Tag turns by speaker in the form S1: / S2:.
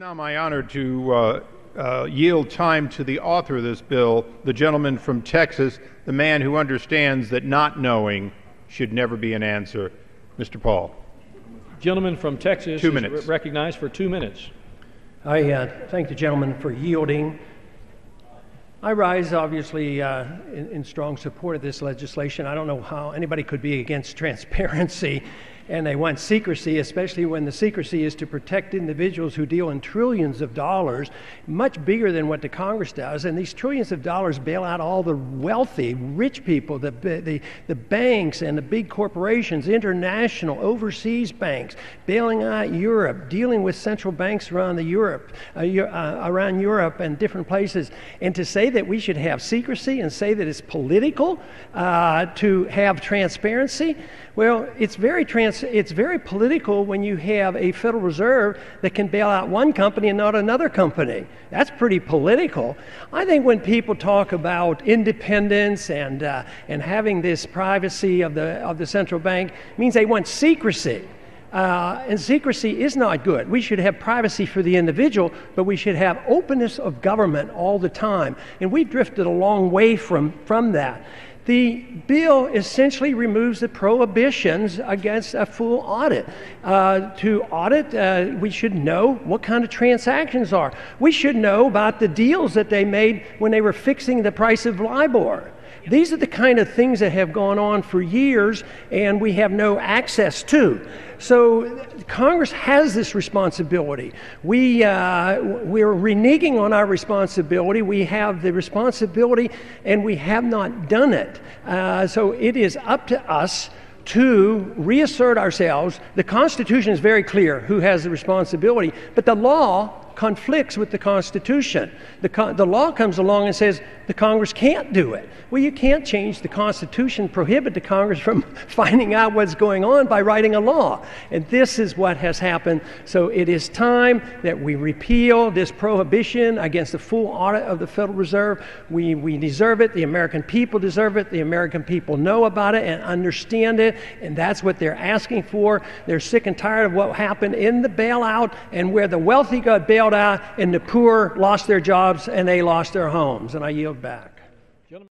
S1: Now my honor to yield time to the author of this bill, the gentleman from Texas, the man who understands that not knowing should never be an answer, Mr. Paul.
S2: Gentleman from Texas
S1: 2 minutes.
S2: Is recognized for 2 minutes.
S3: I thank the gentleman for yielding. I rise, obviously, in strong support of this legislation. I don't know how anybody could be against transparency, and they want secrecy, especially when the secrecy is to protect individuals who deal in trillions of dollars, much bigger than what the Congress does. And these trillions of dollars bail out all the wealthy, rich people, the banks and the big corporations, international, overseas banks, bailing out Europe, dealing with central banks around Europe and different places. And to say that we should have secrecy and say that it's political to have transparency, well, it's very political when you have a Federal Reserve that can bail out one company and not another company. That's pretty political. I think when people talk about independence and having this privacy of the central bank, it means they want secrecy. And secrecy is not good. We should have privacy for the individual, but we should have openness of government all the time. And we've drifted a long way from that. The bill essentially removes the prohibitions against a full audit. To audit, we should know what kind of transactions are. We should know about the deals that they made when they were fixing the price of LIBOR. These are the kind of things that have gone on for years and we have no access to. So Congress has this responsibility. We're reneging on our responsibility. We have the responsibility and we have not done it. So it is up to us to reassert ourselves. The Constitution is very clear who has the responsibility, but the law conflicts with the Constitution. The law comes along and says the Congress can't do it. Well, you can't change the Constitution, prohibit the Congress from finding out what's going on by writing a law. And this is what has happened. So it is time that we repeal this prohibition against the full audit of the Federal Reserve. We deserve it. The American people deserve it. The American people know about it and understand it. And that's what they're asking for. They're sick and tired of what happened in the bailout and where the wealthy got bailed out and the poor lost their jobs and they lost their homes. And I yield back.